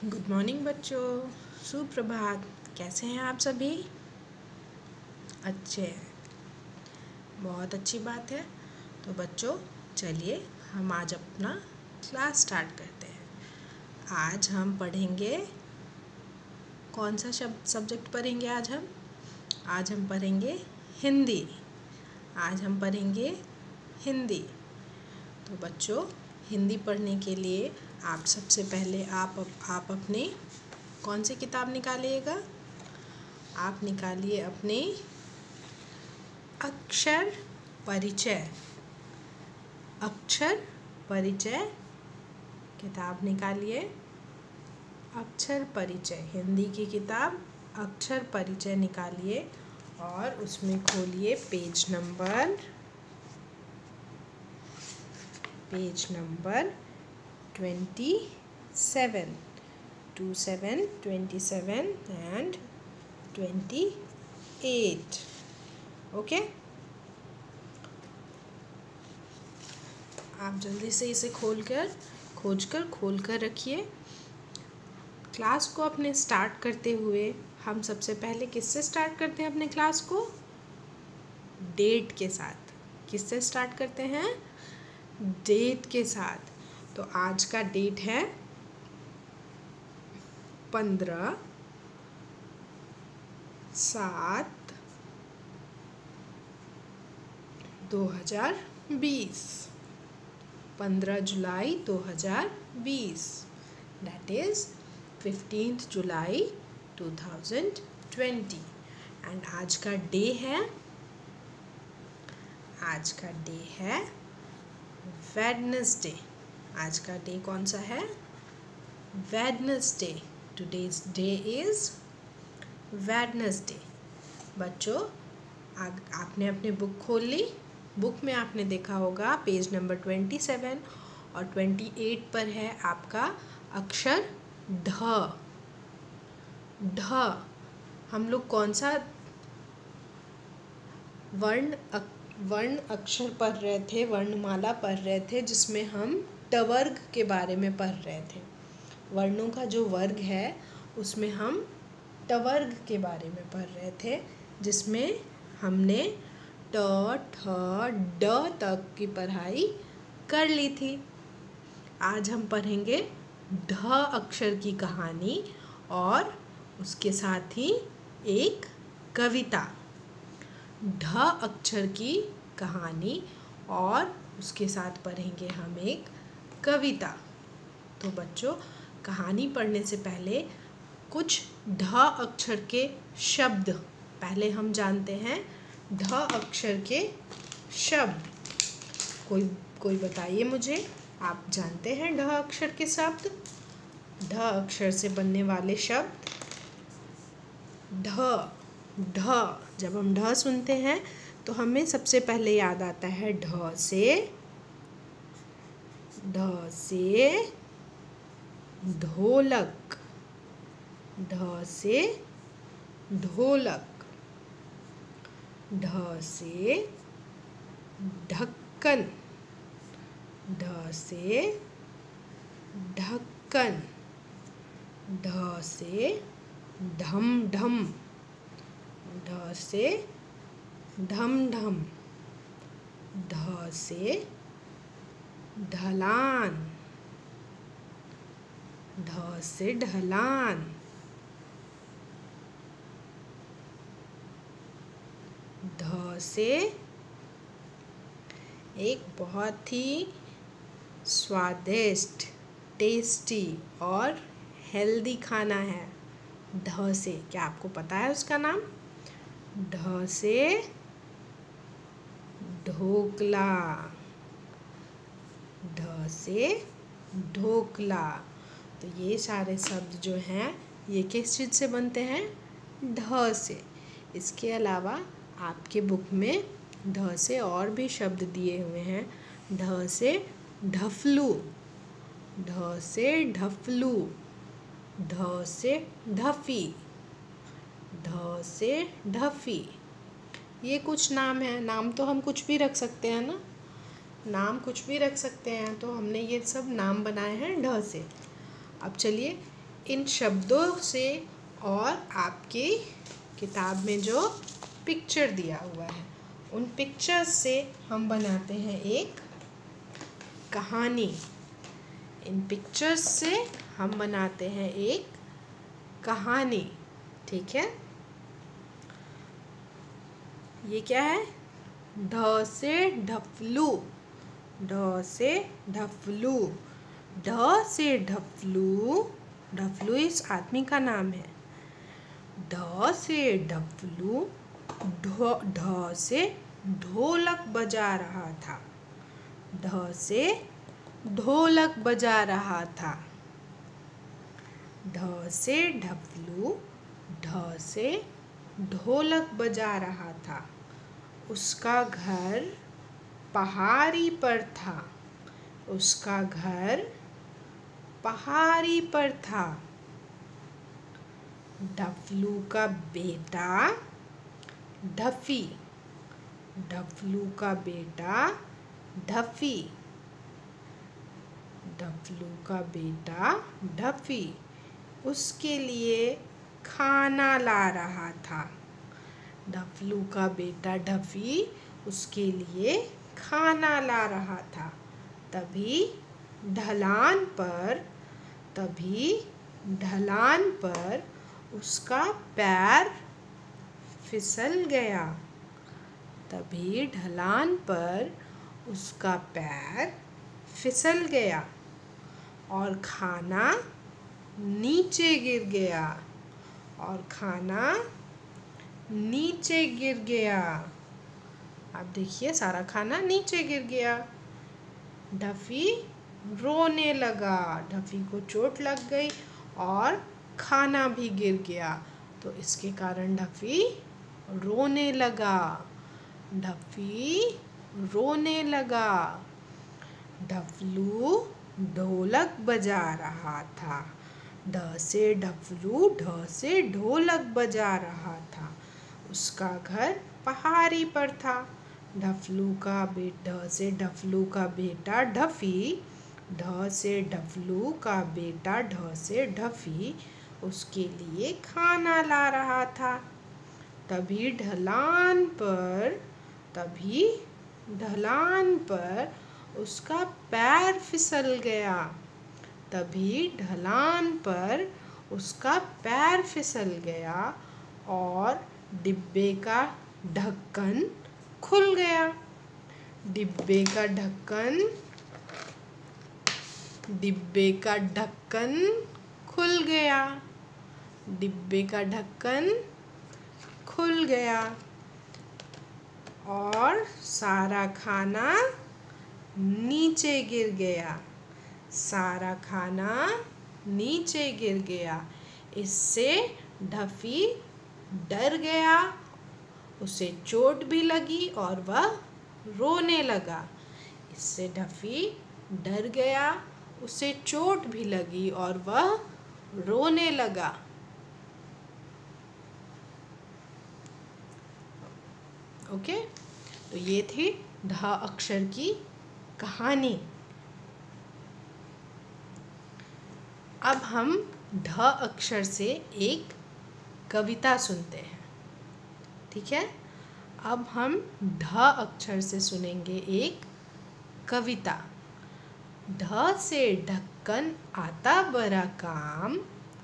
Good morning बच्चों, सुप्रभात। कैसे हैं आप सभी? अच्छे हैं, बहुत अच्छी बात है। तो बच्चों चलिए हम आज अपना क्लास स्टार्ट करते हैं। आज हम पढ़ेंगे, कौन सा सब्जेक्ट पढ़ेंगे आज हम पढ़ेंगे हिंदी। आज हम पढ़ेंगे हिंदी। तो बच्चों हिंदी पढ़ने के लिए आप सबसे पहले आप अपने कौन सी किताब निकालिएगा? आप निकालिए अपने अक्षर परिचय। अक्षर परिचय किताब निकालिए। अक्षर परिचय हिंदी की किताब अक्षर परिचय निकालिए और उसमें खोलिए पेज नंबर 27 and 28। ओके, आप जल्दी से इसे खोल कर रखिए। क्लास को अपने स्टार्ट करते हुए हम सबसे पहले किससे स्टार्ट करते हैं अपने क्लास को? डेट के साथ। किससे स्टार्ट करते हैं? डेट के साथ। तो आज का डेट है 15/7/2020। 15 जुलाई 2020, that is 15th July 2020। And आज का डे है वेडनेसडे। आज का डे कौन सा है? Wednesday. Today's day is Wednesday. बच्चों आपने अपनी बुक खोल ली। बुक में आपने देखा होगा पेज नंबर 27 और 28 पर है आपका अक्षर ढ। हम लोग कौन सा वर्ण अक्षर पढ़ रहे थे, वर्णमाला पढ़ रहे थे, जिसमें हम टवर्ग के बारे में पढ़ रहे थे। वर्णों का जो वर्ग है उसमें हम टवर्ग के बारे में पढ़ रहे थे, जिसमें हमने ट ठ ड तक की पढ़ाई कर ली थी। आज हम पढ़ेंगे ढ अक्षर की कहानी और उसके साथ ही एक कविता। ढ अक्षर की कहानी और उसके साथ पढ़ेंगे हम एक कविता। तो बच्चों कहानी पढ़ने से पहले कुछ ढ अक्षर के शब्द पहले हम जानते हैं। ढ अक्षर के शब्द कोई बताइए मुझे, आप जानते हैं ढ अक्षर के शब्द? ढ अक्षर से बनने वाले शब्द ढ। जब हम ढ सुनते हैं तो हमें सबसे पहले याद आता है ढ से ढोलक। ढ से ढोलक। ढ से ढक्कन। ढ से ढक्कन। ढ से ढम ढम। ढ से ढम ढम। ढ से ढलान। ढ से ढलान। ढ से एक बहुत ही स्वादिष्ट, टेस्टी और हेल्दी खाना है। ढ से क्या आपको पता है उसका नाम? ढ से ढोकला। ढ से ढोकला। तो ये सारे शब्द जो हैं ये किस चीज़ से बनते हैं? ढ से। इसके अलावा आपके बुक में ढ से और भी शब्द दिए हुए हैं। ढ से ढफलू। ढ से ढफलू। ढ से ढफी। ढ से ढफी। ये कुछ नाम है। नाम तो हम कुछ भी रख सकते हैं ना, नाम कुछ भी रख सकते हैं। तो हमने ये सब नाम बनाए हैं ढ से। अब चलिए इन शब्दों से और आपकी किताब में जो पिक्चर दिया हुआ है उन पिक्चर्स से हम बनाते हैं एक कहानी। इन पिक्चर्स से हम बनाते हैं एक कहानी। ठीक है, ये क्या है? ढ से ढफलू, ढ से ढफलू, ढ से ढफलू, ढफलू इस आदमी का नाम है। ढ से ढफलू, ढ से ढोलक बजा रहा था, ढ से ढोलक बजा रहा था। ढ से ढफलू, ढ से ढोलक बजा रहा था। उसका घर पहाड़ी पर था, उसका घर पहाड़ी पर था। ढफलू का बेटा ढफी, ढफलू का बेटा ढफी, ढफलू का बेटा ढफी उसके लिए खाना ला रहा था। ढफलू का बेटा ढफी उसके लिए खाना ला रहा था। तभी ढलान पर उसका पैर फिसल गया। तभी ढलान पर उसका पैर फिसल गया और खाना नीचे गिर गया, और खाना नीचे गिर गया। आप देखिए सारा खाना नीचे गिर गया। ढफी रोने लगा, ढफी को चोट लग गई और खाना भी गिर गया, तो इसके कारण ढफी रोने लगा। ढफी रोने लगा। ढफलू ढोलक बजा रहा था। ढ से ढफलू, ढ से ढोलक बजा रहा था। उसका घर पहाड़ी पर था। ढ से ढफलू का बेटा ढफी, ढ से ढफलू का बेटा ढ से ढफी उसके लिए खाना ला रहा था। तभी ढलान पर उसका पैर फिसल गया। तभी ढलान पर उसका पैर फिसल गया और डिब्बे का ढक्कन खुल गया। डिब्बे का ढक्कन खुल गया। डिब्बे का ढक्कन खुल गया और सारा खाना नीचे गिर गया। सारा खाना नीचे गिर गया। इससे ढफी डर गया, उसे चोट भी लगी और वह रोने लगा। इससे ढफी डर गया, उसे चोट भी लगी और वह रोने लगा। ओके, तो ये थी ढ अक्षर की कहानी। अब हम ढ अक्षर से एक कविता सुनते हैं। ठीक है, अब हम ढ अक्षर से सुनेंगे एक कविता। ढ से ढक्कन आता बड़ा काम,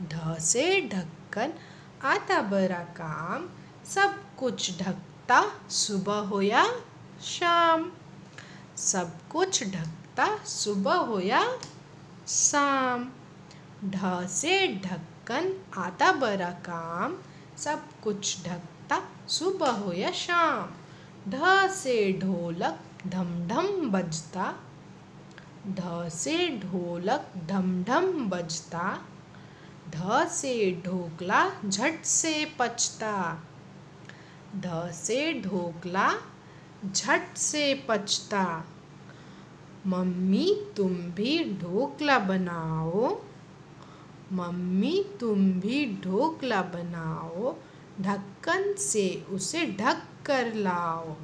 ढ से ढक्कन आता बड़ा काम, सब कुछ ढकता सुबह हो या शाम। सब कुछ ढकता सुबह हो या शाम। ढ से ढक्कन आता बड़ा काम, सब कुछ ढकता सुबह हो या शाम। ढ से ढोलक ढम ढम बजता, ढ से ढोलक ढम ढम बजता। ढ से ढोकला झट से पचता, ढ से ढोकला झट से पचता। मम्मी तुम भी ढोकला बनाओ, मम्मी तुम भी ढोकला बनाओ, ढक्कन से उसे ढक कर लाओ।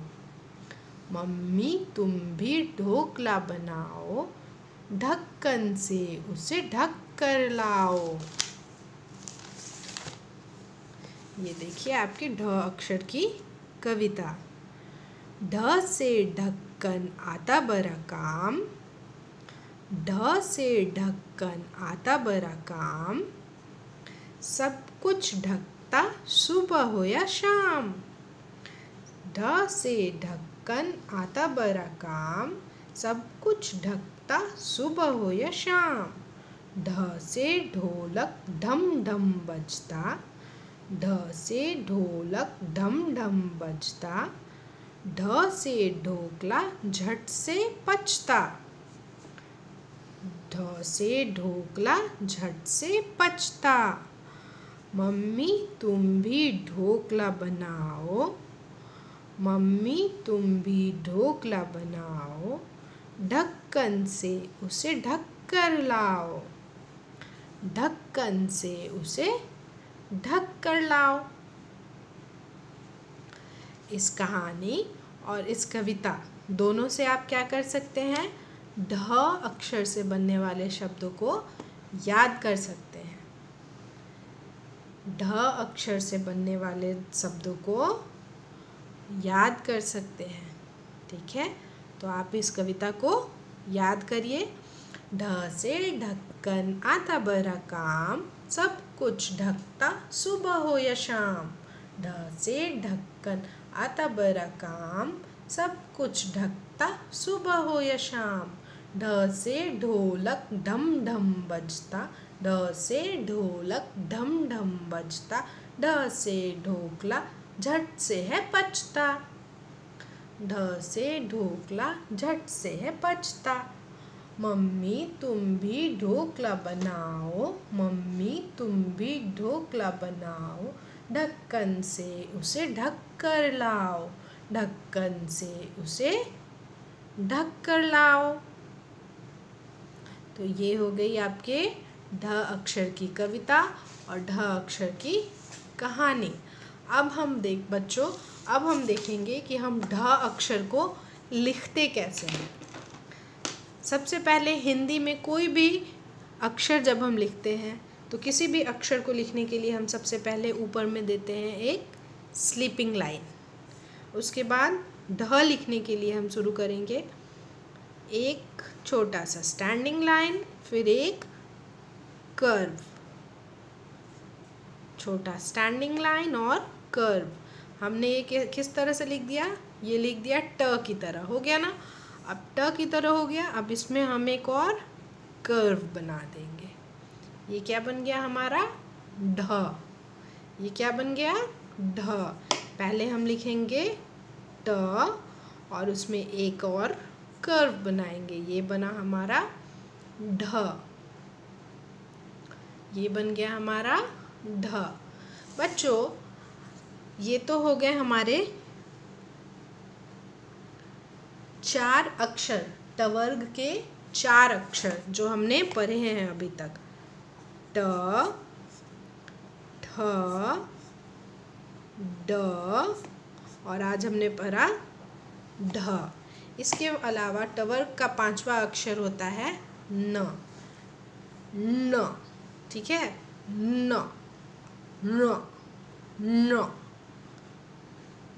मम्मी तुम भी ढोकला बनाओ, ढक्कन से उसे ढक कर लाओ। ये देखिए आपकी ढ अक्षर की कविता। ढ से ढक्कन आता बड़ा काम, ढ से ढक्कन आता बड़ा काम, सब कुछ ढकता सुबह हो या शाम। ढ से ढक्कन आता बड़ा काम, सब कुछ ढकता सुबह हो या शाम। ढ से ढोलक ढम ढम बजता, ढ से ढोलक ढम ढम बजता, ढ से ढोकला झट से पचता, ढ से ढोकला झट से पचता। मम्मी तुम भी ढोकला बनाओ, मम्मी तुम भी ढोकला बनाओ, ढक्कन से उसे ढक कर लाओ, ढक्कन से उसे ढक कर लाओ। इस कहानी और इस कविता दोनों से आप क्या कर सकते हैं? ढ अक्षर से बनने वाले शब्दों को याद कर सकते हैं। ढ अक्षर से बनने वाले शब्दों को याद कर सकते हैं। ठीक है, तो आप इस कविता को याद करिए। ढ से ढक्कन आता बड़ा काम, सब कुछ ढकता सुबह हो या शाम। ढ से ढक्कन आता बड़ा काम, सब कुछ ढकता सुबह हो या शाम। ढ से ढोलक ढम ढम बजता, ढ से ढोलक ढम ढम बजता, ढ से ढोकला झट से है पचता, ढ से ढोकला झट से है पचता। मम्मी तुम भी ढोकला बनाओ, मम्मी तुम भी ढोकला बनाओ, ढक्कन से उसे ढक कर लाओ, ढक्कन से उसे ढक कर लाओ। तो ये हो गई आपके ढ अक्षर की कविता और ढ अक्षर की कहानी। अब हम देखेंगे कि हम ढ अक्षर को लिखते कैसे हैं। सबसे पहले हिंदी में कोई भी अक्षर जब हम लिखते हैं तो किसी भी अक्षर को लिखने के लिए हम सबसे पहले ऊपर में देते हैं एक स्लीपिंग लाइन। उसके बाद ढ लिखने के लिए हम शुरू करेंगे एक छोटा सा स्टैंडिंग लाइन, फिर एक कर्व, छोटा स्टैंडिंग लाइन और कर्व। हमने ये किस तरह से लिख दिया? ये लिख दिया ट की तरह, हो गया ना। अब ट की तरह हो गया, अब इसमें हम एक और कर्व बना देंगे। ये क्या बन गया हमारा? ढ। ये क्या बन गया? ढ। पहले हम लिखेंगे ट और उसमें एक और कर्व बनाएंगे। ये बना हमारा ढ। ये बन गया हमारा ढ। बच्चों, ये तो हो गए हमारे 4 अक्षर, ट वर्ग के 4 अक्षर जो हमने पढ़े हैं अभी तक। ट, ठ, ड और आज हमने पढ़ा ढ। इसके अलावा ट वर्ग का 5वां अक्षर होता है न। न, ठीक है? न, न, न,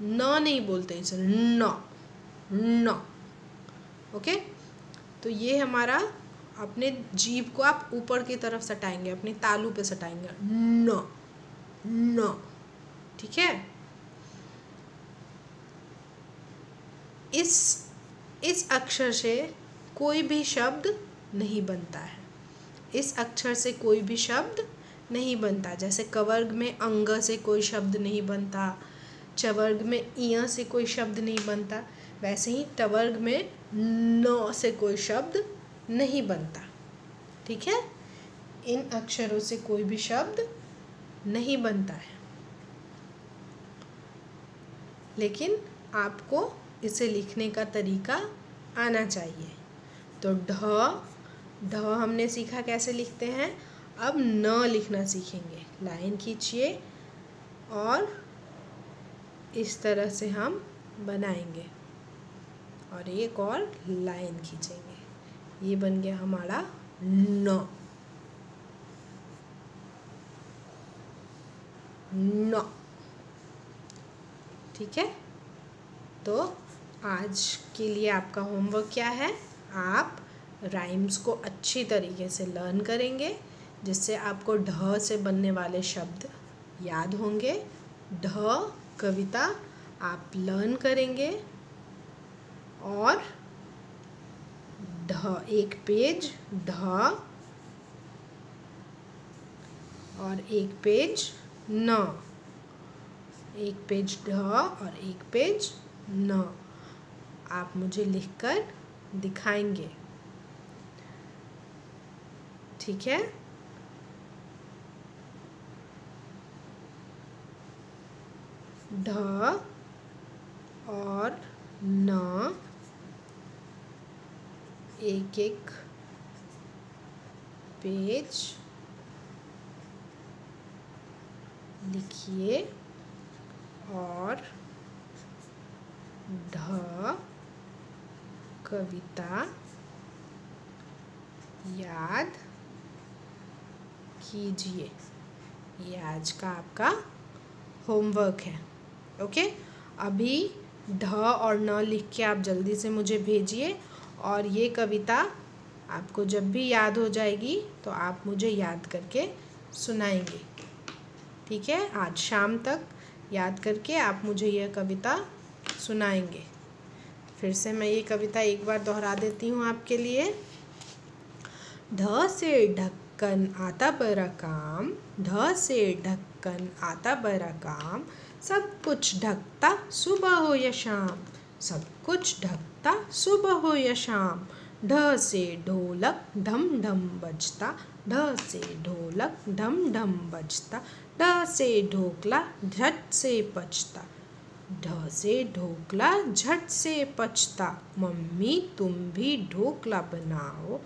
न नहीं बोलते इसे, न, न। ओके, तो ये हमारा, अपने जीभ को आप ऊपर की तरफ सटाएंगे, अपने तालू पे सटाएंगे, न, न। ठीक है? इस अक्षर से कोई भी शब्द नहीं बनता है। इस अक्षर से कोई भी शब्द नहीं बनता। जैसे क वर्ग में अंग से कोई शब्द नहीं बनता, च वर्ग में इय से कोई शब्द नहीं बनता, वैसे ही ट वर्ग में न से कोई शब्द नहीं बनता। ठीक है? इन अक्षरों से कोई भी शब्द नहीं बनता है, लेकिन आपको इसे लिखने का तरीका आना चाहिए। तो ढ हमने सीखा कैसे लिखते हैं। अब न लिखना सीखेंगे। लाइन खींचिए और इस तरह से हम बनाएंगे और एक और लाइन खींचेंगे। ये बन गया हमारा न। न, ठीक है। तो आज के लिए आपका होमवर्क क्या है, आप राइम्स को अच्छी तरीके से लर्न करेंगे, जिससे आपको ढ से बनने वाले शब्द याद होंगे। ढ कविता आप लर्न करेंगे और ढ एक पेज ढ और एक पेज न, एक पेज ढ और एक पेज न आप मुझे लिखकर दिखाएंगे, ठीक है। ढ और न एक एक पेज लिखिए और ढ कविता याद कीजिए। ये आज का आपका होमवर्क है। ओके, अभी ढ और न लिख के आप जल्दी से मुझे भेजिए, और ये कविता आपको जब भी याद हो जाएगी तो आप मुझे याद करके सुनाएंगे, ठीक है। आज शाम तक याद करके आप मुझे यह कविता सुनाएंगे। फिर से मैं ये कविता एक बार दोहरा देती हूँ आपके लिए। ढ से ढक्कन आता बड़ा काम, ढ से ढक्कन आता बड़ा काम, सब कुछ ढकता सुबह हो या शाम, सब कुछ ढकता सुबह हो या शाम। ढ से ढोलक ढम ढम बजता, ढ से ढोलक ढम ढम बजता, ढ से ढोकला झट से पचता, ढ से ढोकला झट से पचता। मम्मी तुम भी ढोकला बनाओ,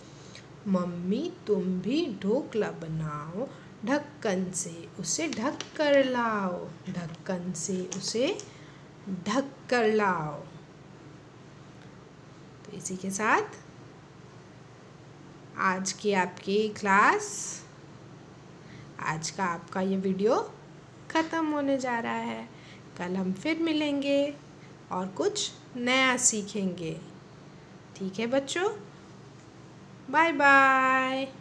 मम्मी तुम भी ढोकला बनाओ, ढक्कन से उसे ढक कर लाओ, ढक्कन से उसे ढक कर लाओ। तो इसी के साथ आज की आपकी क्लास, आज का आपका ये वीडियो ख़त्म होने जा रहा है। कल हम फिर मिलेंगे और कुछ नया सीखेंगे, ठीक है बच्चों। Bye bye.